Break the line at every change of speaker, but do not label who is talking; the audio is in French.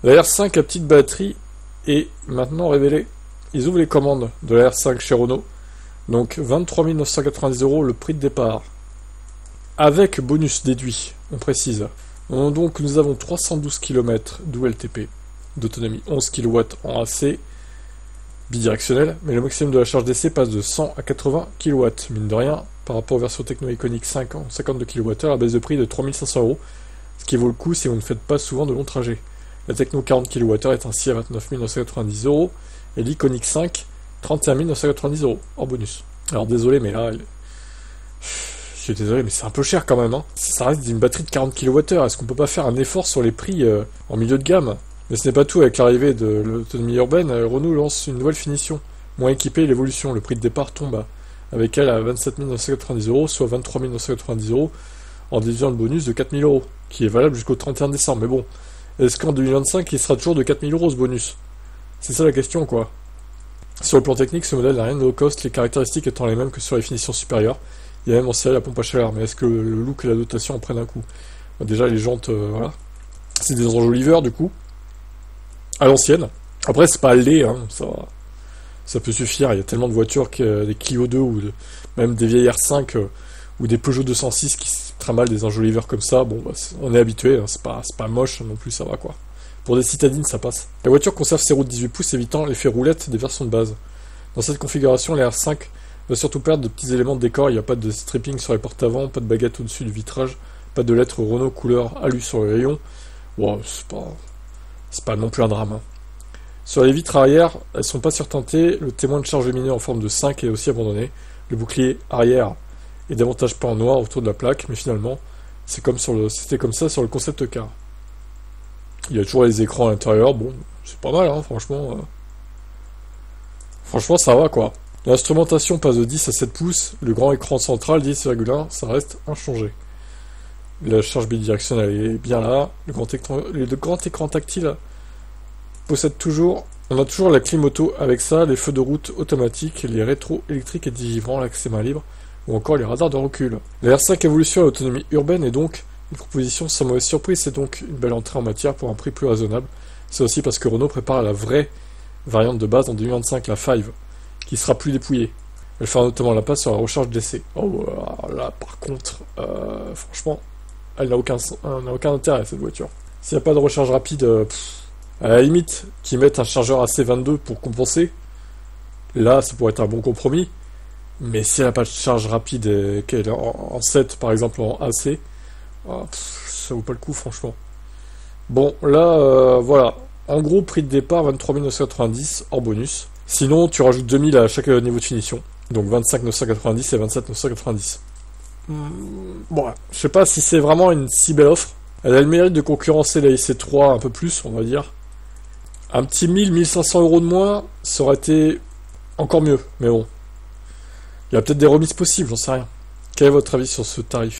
La R5 à petite batterie est maintenant révélée. Ils ouvrent les commandes de la R5 chez Renault. Donc 23 990 € le prix de départ. Avec bonus déduit, on précise. Donc nous avons 312 km d'ULTP, d'autonomie 11 kW en AC, bidirectionnel, mais le maximum de la charge d'essai passe de 100 à 80 kW. Mine de rien, par rapport aux versions Techno Iconic 5 en 52 kWh, la baisse de prix de 3500 €, ce qui vaut le coup si vous ne faites pas souvent de longs trajets. La Techno 40 kWh est ainsi à 29 990 € et l'Iconic 5 31 990 € hors bonus. Alors désolé, mais là, je suis désolé, mais c'est un peu cher quand même. Hein. Ça reste une batterie de 40 kWh. Est-ce qu'on peut pas faire un effort sur les prix en milieu de gamme? Mais ce n'est pas tout. Avec l'arrivée de l'autonomie urbaine, Renault lance une nouvelle finition. Moins équipée, l'évolution. Le prix de départ tombe avec elle à 27 990 €, soit 23 990 € en déduisant le bonus de 4 000 €, qui est valable jusqu'au 31 décembre. Mais bon, est-ce qu'en 2025, il sera toujours de 4 000 € ce bonus? C'est ça la question, quoi. Sur le plan technique, ce modèle n'a rien de low cost, les caractéristiques étant les mêmes que sur les finitions supérieures. Il y a même en série la pompe à chaleur, mais est-ce que le look et la dotation en prennent un coup? Déjà, les jantes, voilà. C'est des enjoliveurs, du coup. À l'ancienne. Après, c'est pas laid, hein, ça peut suffire. Il y a tellement de voitures, des Clio 2 ou même des vieilles R5 ou des Peugeot 206 qui se trimbalent des enjoliveurs comme ça. Bon, bah, on est habitué, hein, c'est pas moche non plus, ça va quoi. Pour des citadines, ça passe. La voiture conserve ses roues de 18 pouces, évitant l'effet roulette des versions de base. Dans cette configuration, la R5 va surtout perdre de petits éléments de décor. Il n'y a pas de stripping sur les portes avant, pas de baguette au-dessus du vitrage, pas de lettres Renault couleur alu sur le rayon. Wow, c'est pas non plus un drame. Hein. Sur les vitres arrière, elles sont pas surteintées. Le témoin de charge lumineux en forme de 5 est aussi abandonné. Le bouclier arrière est davantage peint en noir autour de la plaque, mais finalement, c'était comme ça sur le concept car. Il y a toujours les écrans à l'intérieur. Bon, c'est pas mal, hein, franchement. Franchement, ça va quoi. L'instrumentation passe de 10 à 7 pouces, le grand écran central 10,1, ça reste inchangé. La charge bidirectionnelle est bien là, le grand écran tactile possède toujours, on a toujours la clim auto avec ça, les feux de route automatiques, les rétros électriques et digivants, l'accès main libre, ou encore les radars de recul. La R5 évolution à l'autonomie urbaine est donc une proposition sans mauvaise surprise, c'est donc une belle entrée en matière pour un prix plus raisonnable. C'est aussi parce que Renault prépare la vraie variante de base en 2025, la 5, qui sera plus dépouillée. Elle fera notamment la passe sur la recharge d'essai. Oh là, par contre, franchement, elle n'a aucun intérêt cette voiture. S'il n'y a pas de recharge rapide, à la limite, qu'ils mettent un chargeur AC22 pour compenser, là ça pourrait être un bon compromis. Mais si elle n'a pas de charge rapide et qu'elle est en 7 par exemple en AC, ça vaut pas le coup franchement. Bon, là, voilà. En gros, prix de départ 23 990 hors bonus. Sinon, tu rajoutes 2000 à chaque niveau de finition. Donc 25 990 et 27 990. Bon, je sais pas si c'est vraiment une si belle offre. Elle a le mérite de concurrencer la IC3 un peu plus, on va dire. Un petit 1000-1500 € de moins, ça aurait été encore mieux. Mais bon. Il y a peut-être des remises possibles, j'en sais rien. Quel est votre avis sur ce tarif ?